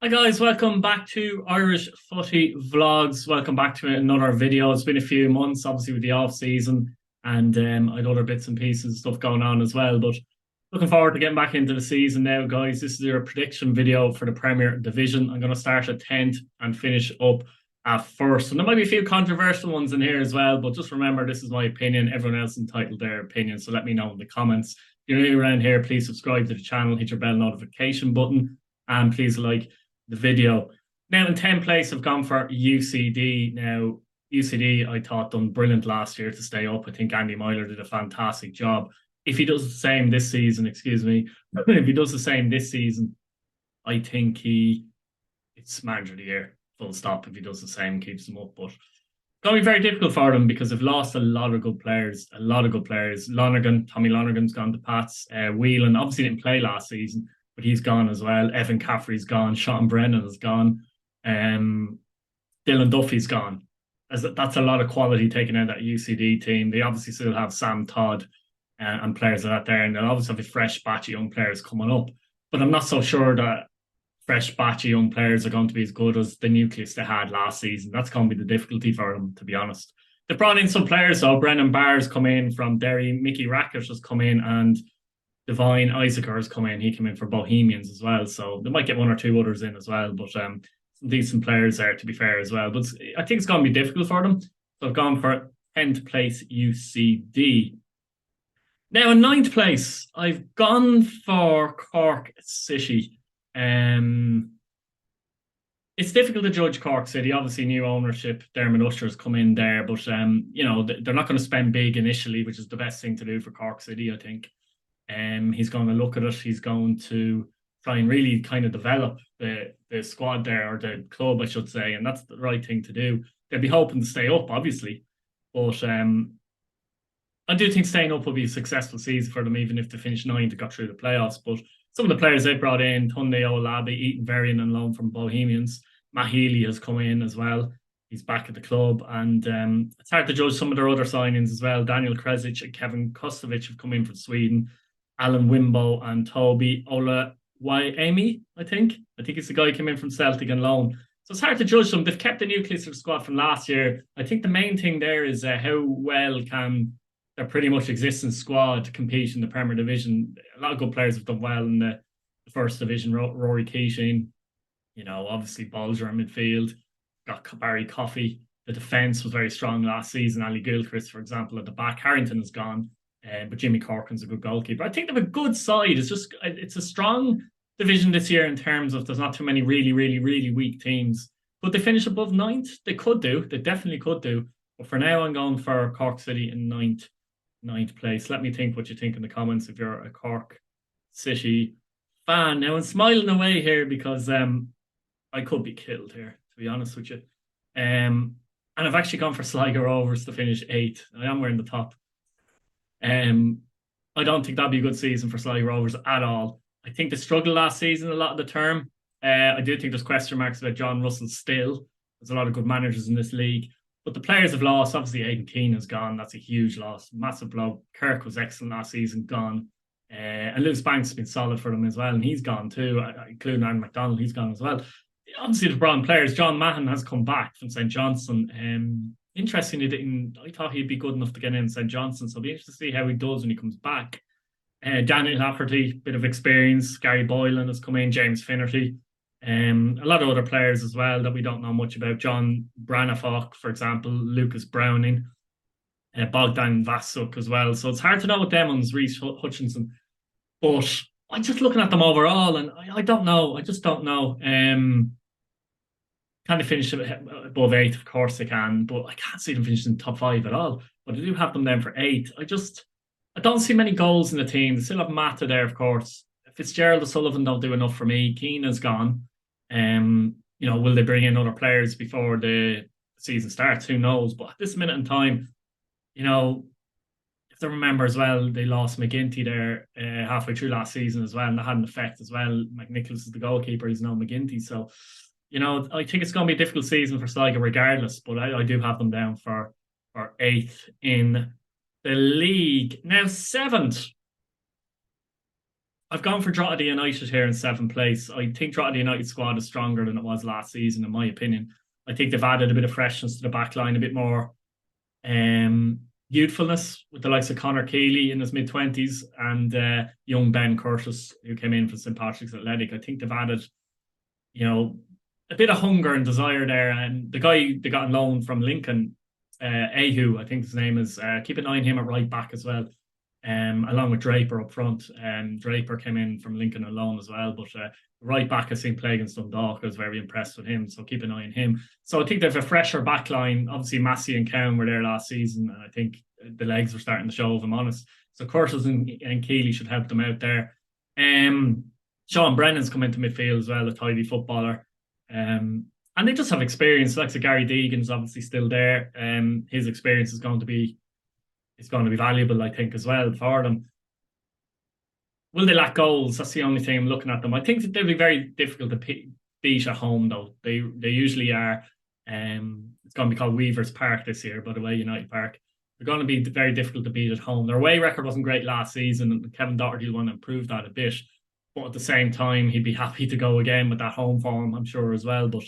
Guys, welcome back to Irish Footy Vlogs. Welcome back to another video. It's been a few months, obviously, with the off season, and I had other bits and pieces and stuff going on as well. But looking forward to getting back into the season now, guys. This is your prediction video for the Premier Division. I'm going to start at 10th and finish up at first. And there might be a few controversial ones in here as well, but just remember, this is my opinion. Everyone else entitled their opinion, so let me know in the comments. If you're new around here, please subscribe to the channel, hit your bell notification button, and please like the video. Now in 10th place, I've gone for UCD. Now, UCD, I thought, done brilliant last year to stay up. I think Andy Myler did a fantastic job. If he does the same this season, if he does the same this season, I think it's manager of the year, full stop. If he does the same, keeps them up. But it's going to be very difficult for them because they've lost a lot of good players. Tommy Lonergan's gone to Pats. Whelan obviously didn't play last season, but he's gone as well. Evan Caffrey's gone. Sean Brennan has gone. Dylan Duffy's gone. That's a lot of quality taken out of that UCD team. They obviously still have Sam Todd and players like that there, and they'll obviously have a fresh batch of young players coming up. But I'm not so sure that fresh batch of young players are going to be as good as the nucleus they had last season. That's going to be the difficulty for them, to be honest. They brought in some players, though. Brennan Barr's come in from Derry. Mickey Rackett has come in, and Divine Isaacor has come in. He came in for Bohemians as well. So they might get one or two others in as well. But some decent players there, to be fair, as well. But I think it's going to be difficult for them. So I've gone for 10th place UCD. Now in 9th place, I've gone for Cork City. It's difficult to judge Cork City. Obviously, new ownership. Dermot Usher's come in there. But, they're not going to spend big initially, which is the best thing to do for Cork City, I think. He's going to look at it. He's going to try and really kind of develop the squad there, or the club, I should say, and that's the right thing to do. They'll be hoping to stay up, obviously, but I do think staying up will be a successful season for them, even if they finish 9th to got through the playoffs. But some of the players they brought in, Tunde Olabi, Ethan Varian on loan from Bohemians, Matt Healy has come in as well. He's back at the club, and it's hard to judge some of their other signings as well. Daniel Kresic and Kevin Kostovic have come in from Sweden. Alan Wimbo and Toby Olawayemi, I think it's the guy who came in from Celtic on loan. So it's hard to judge them. They've kept the nucleus of the squad from last year. I think the main thing there is how well can their pretty much existing squad compete in the Premier Division. A lot of good players have done well in the First Division. Rory Keating, obviously Bolger in midfield. Got Barry Coffey. The defence was very strong last season. Ali Gilchrist, for example, at the back. Harrington is gone. But Jimmy Corkin's a good goalkeeper. I think they have a good side. It's a strong division this year in terms of there's not too many really, really, really weak teams. But they finish above 9th. They could do. They definitely could do. But for now, I'm going for Cork City in 9th place. Let me think what you think in the comments if you're a Cork City fan. Now, I'm smiling away here because I could be killed here, to be honest with you. And I've actually gone for Sligo Rovers to finish 8th. I am wearing the top. I don't think that'd be a good season for Sligo Rovers at all. I think they struggled last season a lot of the term. I do think there's question marks about John Russell still. There's a lot of good managers in this league. But the players have lost. Obviously, Aidan Keane has gone. That's a huge loss. Massive blow. Kirk was excellent last season, gone. And Lewis Banks has been solid for them as well, and he's gone too, including Aaron McDonald. He's gone as well. Obviously, the brown players. John Mahon has come back from St Johnstone. Interestingly, I thought he'd be good enough to get in St Johnstone, so I'll be interested to see how he does when he comes back. Daniel Lafferty, bit of experience. Gary Boylan has come in. James Finnerty. A lot of other players as well that we don't know much about. John Branafok, for example. Lucas Browning. Bogdan Vasuk as well. So it's hard to know with them ones, Reece Hutchinson. But I'm just looking at them overall, and I don't know. I just don't know. Can they finish above 8th? Of course they can, but I can't see them finishing top 5 at all. But I do have them down for 8th. I don't see many goals in the team. They still have Mata there, of course. Fitzgerald and Sullivan don't do enough for me. Keane is gone. Will they bring in other players before the season starts? Who knows? But at this minute in time, if they remember as well, they lost McGinty there halfway through last season as well, and that had an effect as well. McNicholas is the goalkeeper. He's now McGinty. So, I think it's going to be a difficult season for Sligo regardless, but I do have them down for 8th in the league. Now, 7th. I've gone for Drogheda United here in seventh place. I think Drogheda United squad is stronger than it was last season, in my opinion. I think they've added a bit of freshness to the back line, a bit more um, youthfulness with the likes of Connor Keeley in his mid 20s and young Ben Curtis, who came in from St. Patrick's Athletic. I think they've added, you know, a bit of hunger and desire there. And the guy they got on loan from Lincoln, Ahu, I think his name is, keep an eye on him at right back as well, along with Draper up front. Draper came in from Lincoln alone as well, but right back I've seen play against Dundalk. I was very impressed with him, so keep an eye on him. So I think they have a fresher back line. Obviously, Massey and Cowan were there last season, and I think the legs were starting to show, if I'm honest. So Curtis and Keeley should help them out there. Sean Brennan's come into midfield as well, a tidy footballer. And they just have experience. Like so Gary Deegan's obviously still there. His experience is going to be valuable, I think, as well for them. Will they lack goals? That's the only thing I'm looking at them. I think that they'll be very difficult to beat at home, though. They usually are. It's going to be called Weavers Park this year, by the way, United Park. They're going to be very difficult to beat at home. Their away record wasn't great last season, and Kevin Doherty will want to improve that a bit. But at the same time, he'd be happy to go again with that home form, I'm sure, as well. But,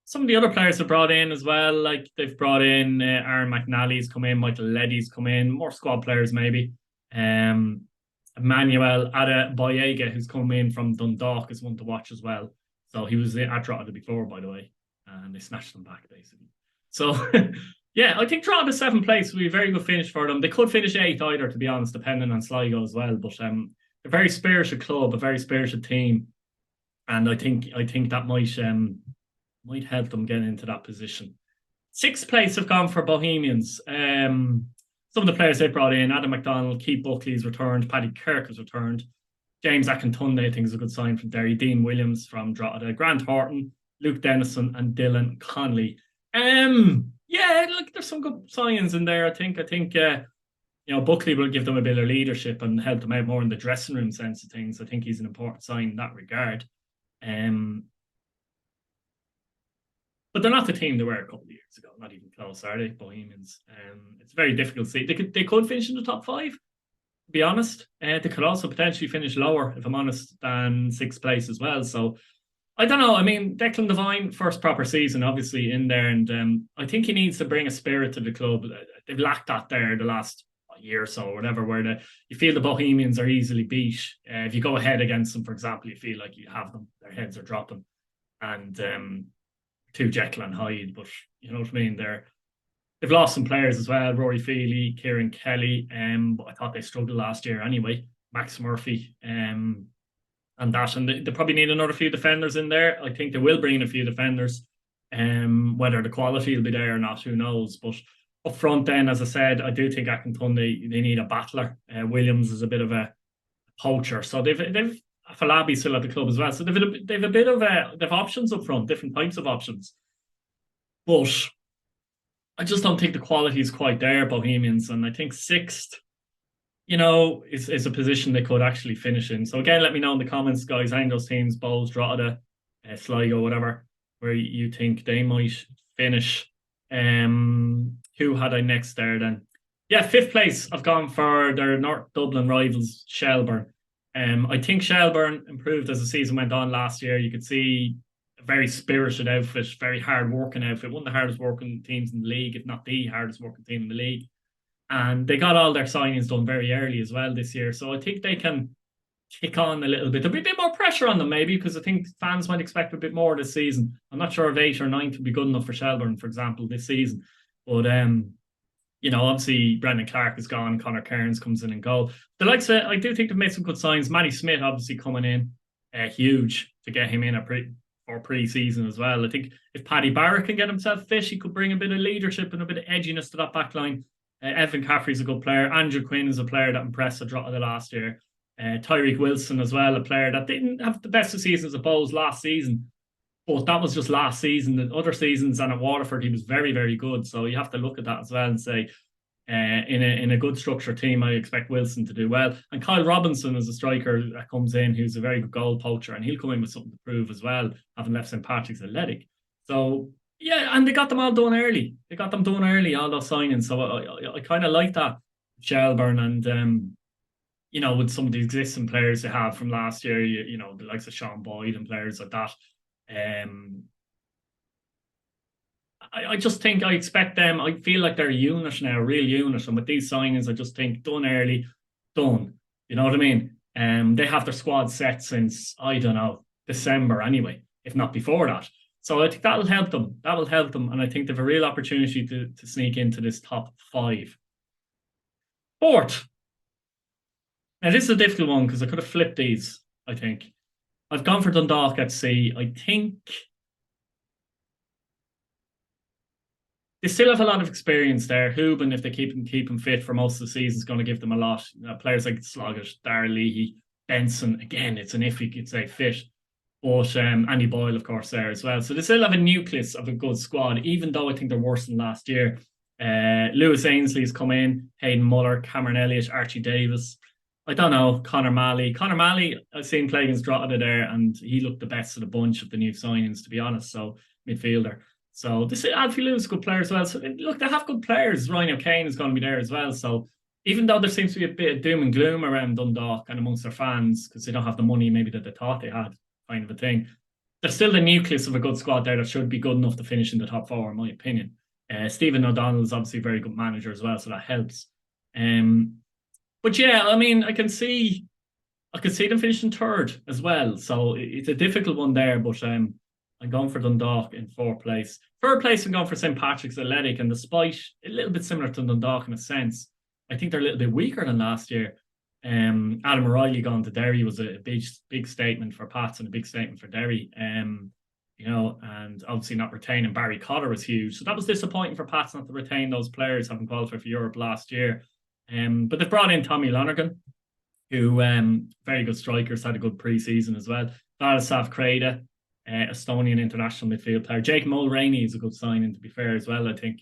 some of the other players have brought in as well, like they've brought in Aaron McNally's come in, Michael Leddy's come in, more squad players maybe. Emmanuel Adebayoga, who's come in from Dundalk, is one to watch as well. So he was at Drogheda before, by the way, and they snatched them back, basically. So, yeah, I think Drogheda seventh place will be a very good finish for them. They could finish eighth either, to be honest, depending on Sligo as well. But a very spirited club, a very spirited team. And I think that might help them get into that position. Sixth place have gone for Bohemians. Some of the players they brought in: Adam McDonald, Keith Buckley's returned, Paddy Kirk has returned, James Akintunde, I think, is a good sign from Derry, Dean Williams from Drogheda, Grant Horton, Luke Dennison, and Dylan Conley. Yeah, look, there's some good signs in there. I think Buckley will give them a bit of leadership and help them out more in the dressing room sense of things. I think he's an important sign in that regard. But they're not the team they were a couple of years ago. Not even close, are they, Bohemians? It's very difficult to see. They could finish in the top five, to be honest. They could also potentially finish lower, if I'm honest, than sixth place as well. So I don't know. I mean, Declan Devine, first proper season, obviously, in there. And I think he needs to bring a spirit to the club. They've lacked that there the last year or so, or whatever, where you feel the Bohemians are easily beat. If you go ahead against them, for example, you feel like you have them. Their heads are dropping. And to Jekyll and Hyde, but you know what I mean? They've lost some players as well, Rory Feely, Kieran Kelly, but I thought they struggled last year anyway. Max Murphy, and they probably need another few defenders in there. I think they will bring in a few defenders. Whether the quality will be there or not, who knows? But up front, then, as I said, I do think Akintunde, they need a battler. Williams is a bit of a poacher, so they've Falabi still at the club as well, so they've a bit of they've options up front, different types of options. But I just don't think the quality is quite there, Bohemians, and I think sixth, is a position they could actually finish in. So again, let me know in the comments, guys, any of those teams, Bowes, Drogheda, Sligo, whatever, where you think they might finish. Who had I next there then? Yeah, fifth place, I've gone for their North Dublin rivals, Shelbourne. I think Shelbourne improved as the season went on last year. You could see a very spirited outfit, very hard working outfit, one of the hardest working teams in the league, if not the hardest working team in the league. And they got all their signings done very early as well this year. So I think they can kick on a little bit. There'll be a bit more pressure on them maybe, because I think fans might expect a bit more this season. I'm not sure if 8th or 9th would be good enough for Shelbourne, for example, this season. But obviously Brendan Clark is gone, Connor Cairns comes in and goal. The likes of, I do think they've made some good signs. Matty Smith obviously coming in, huge to get him in for pre-season as well. I think if Paddy Barrett can get himself fit, he could bring a bit of leadership and a bit of edginess to that back line. Evan Caffrey's a good player. Andrew Quinn is a player that impressed the Drogheda last year. Tyreek Wilson as well, a player that didn't have the best of seasons of Bowes last season, but that was just last season. The other seasons and at Waterford, he was very, very good. So you have to look at that as well and say, in a good structured team, I expect Wilson to do well. And Kyle Robinson is a striker that comes in who's a very good goal poacher, and he'll come in with something to prove as well, having left St. Patrick's Athletic. So yeah, and they got them all done early. All those signings. So I kind of like that, Shelbourne, and with some of the existing players they have from last year, the likes of Sean Boyd and players like that. Um, I just think I expect them. I feel like they're a unit now, a real unit. And with these signings, I just think done early, done. You know what I mean? They have their squad set since, I don't know, December anyway, if not before that. So I think that'll help them. That will help them. And I think they have a real opportunity to sneak into this top five. Fourth. Now, this is a difficult one because I could have flipped these, I think. I've gone for Dundalk at sea. I think they still have a lot of experience there. Hooban, if they keep him fit for most of the season, is going to give them a lot. Players like Sloggett, Darragh Leahy, Benson. Again, it's an iffy, could say, fit. But Andy Boyle, of course, there as well. So they still have a nucleus of a good squad, even though I think they're worse than last year. Lewis Ainsley's come in, Hayden Muller, Cameron Elliott, Archie Davis. I don't know, Connor Malley. Connor Malley, I've seen play against Drogheda there, and he looked the best of the bunch of the new signings, to be honest. So, midfielder. So, this Alfie Lewis, good player as well. So, look, they have good players. Ryan O'Kane is going to be there as well. So, even though there seems to be a bit of doom and gloom around Dundalk and amongst their fans, because they don't have the money maybe that they thought they had, kind of a thing, there's still the nucleus of a good squad there that should be good enough to finish in the top four, in my opinion. Stephen O'Donnell is obviously a very good manager as well, so that helps. But yeah, I mean, I can see them finishing third as well. So it's a difficult one there, but I'm going for Dundalk in fourth place. Third place, I'm going for St. Patrick's Athletic, and despite a little bit similar to Dundalk in a sense, I think they're a little bit weaker than last year. Adam O'Reilly going to Derry was a big statement for Pats and a big statement for Derry. And obviously not retaining Barry Cotter was huge. So that was disappointing for Pats not to retain those players having qualified for Europe last year. But they've brought in Tommy Lonergan, who very good strikers, had a good pre-season as well. Vladislav Krejda, Estonian international midfield player. Jake Mulroney is a good signing, to be fair, as well, I think.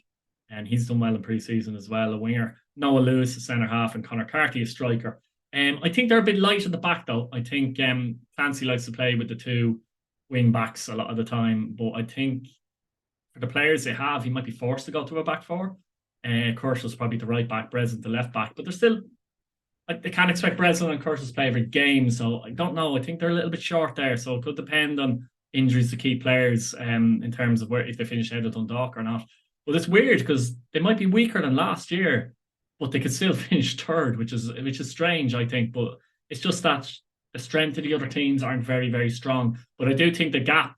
And he's done well in pre-season as well, a winger. Noah Lewis, a centre-half, and Connor Carty, a striker. I think they're a bit light at the back, though. I think Clancy likes to play with the two wing-backs a lot of the time. But I think for the players they have, he might be forced to go to a back four. Curtis probably the right back, Breslin the left back. But they're still... They can't expect Breslin and Curtis to play every game. So I don't know. I think they're a little bit short there. So it could depend on injuries to key players in terms of if they finish ahead of Dundalk or not. But it's weird because they might be weaker than last year, but they could still finish third, which is strange, I think. But it's just that the strength of the other teams aren't very, very strong. But I do think the gap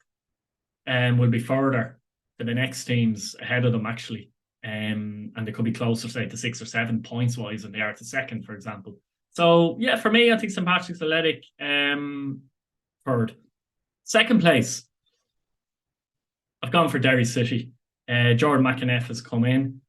will be further than the next teams ahead of them, actually. And they could be closer, say, to 6 or 7 points wise than they are to second, for example. So, yeah, for me, I think St. Patrick's Athletic third. Second place, I've gone for Derry City. Jordan McInnes has come in.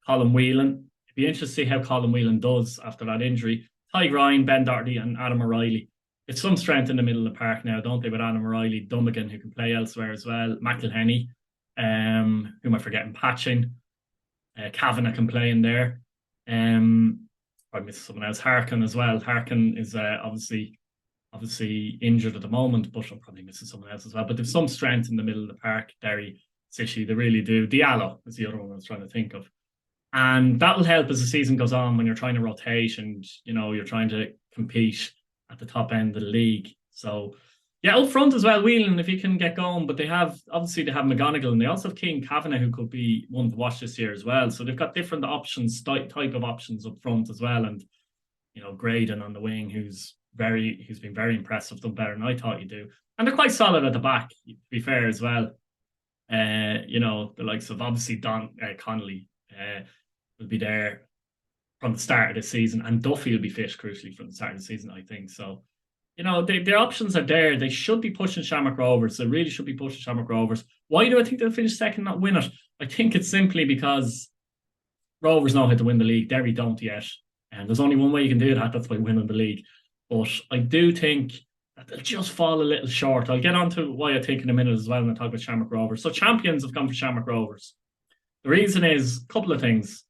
Colin Whelan. It'd be interesting to see how Colin Whelan does after that injury. Ty Ryan, Ben Doherty, and Adam O'Reilly. It's some strength in the middle of the park now, don't they, with Adam O'Reilly, Dummigan, who can play elsewhere as well, McElhenney, who am I forgetting, Patching, Kavanagh can play in there. I missed someone else, Harkin as well. Harkin is obviously injured at the moment, but I'm probably missing someone else as well. But there's some strength in the middle of the park, Derry City, they really do. Diallo is the other one I was trying to think of. And that will help as the season goes on when you're trying to rotate and, you're trying to compete at the top end of the league. So, yeah, up front as well, Whelan, if he can get going. But they have McGonigal, and they also have Keane Kavanagh, who could be one to watch this year as well. So they've got different options, type of options up front as well. And, Graydon on the wing, who's been very impressive, done better than I thought he'd do. And they're quite solid at the back, to be fair as well. The likes of obviously Don Connolly will be there from the start of the season, and Duffy will be fit crucially from the start of the season, I think. So, their options are there. They should be pushing Shamrock Rovers. They really should be pushing Shamrock Rovers. Why do I think they'll finish second, not win it? I think it's simply because Rovers know how to win the league. Derry don't yet. And there's only one way you can do that. That's by winning the league. But I do think that they'll just fall a little short. I'll get on to why I think in a minute as well when I talk about Shamrock Rovers. So champions have gone for Shamrock Rovers. The reason is a couple of things.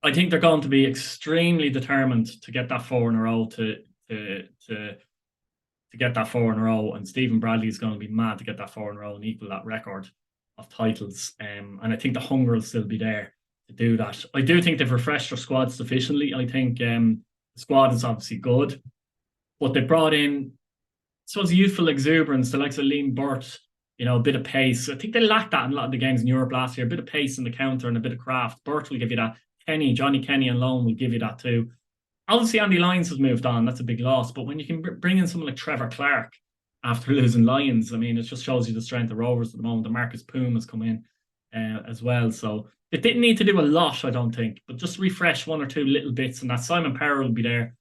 I think they're going to be extremely determined to get that 4 in a row to get that 4 in a row, and Stephen Bradley is going to be mad to get that 4 in a row and equal that record of titles. And I think the hunger will still be there to do that. I do think they've refreshed their squad sufficiently. I think The squad is obviously good, but they brought in, so it's youthful exuberance, the likes of Liam Burt, a bit of pace. I think they lacked that in a lot of the games in Europe last year. A bit of pace in the counter and a bit of craft. Burt will give you that. Johnny Kenny on loan will give you that too. Obviously, Andy Lyons has moved on. That's a big loss. But when you can bring in someone like Trevor Clark after losing Lyons, I mean, it just shows you the strength of Rovers at the moment. The Marcus Poom has come in as well. So it didn't need to do a lot, I don't think, but just refresh one or two little bits. And that Simon Power will be there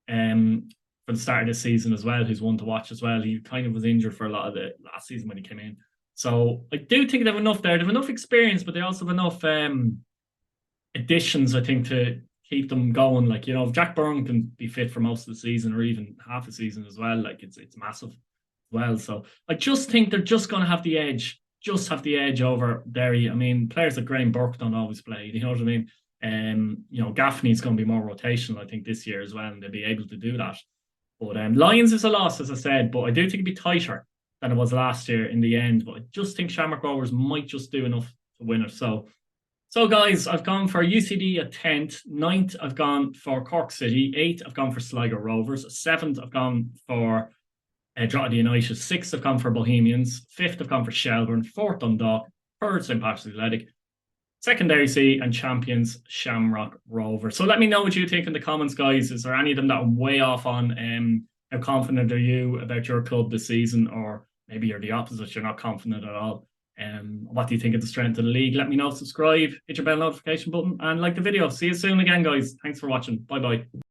for the start of this season as well, who's one to watch as well. He kind of was injured for a lot of the last season when he came in. So I do think they have enough there. They have enough experience, but they also have enough additions, I think, to keep them going. Like, if Jack Byrne can be fit for most of the season or even half a season as well, like it's massive as well. So I just think they're just going to have the edge, over Derry. I mean, players like Graham Burke don't always play, you know what I mean? Gaffney's going to be more rotational, I think, this year as well, and they'll be able to do that. But Lions is a loss, as I said, but I do think it'd be tighter than it was last year in the end. But I just think Shamrock Rovers might just do enough to win it. So guys, I've gone for UCD at 10th. 9th, I've gone for Cork City. 8th, I've gone for Sligo Rovers. 7th, I've gone for Drogheda United. 6th, I've gone for Bohemians. 5th, I've gone for Shelbourne. 4th, Dundalk. 3rd, St. Patrick's Athletic. Secondary C and champions Shamrock Rovers. So let me know what you think in the comments, guys. Is there any of them that I'm way off on? How confident are you about your club this season? Or maybe you're the opposite, you're not confident at all. What do you think of the strength of the league? Let me know, subscribe, hit your bell notification button, and like the video. See you soon again, guys. Thanks for watching. Bye-bye.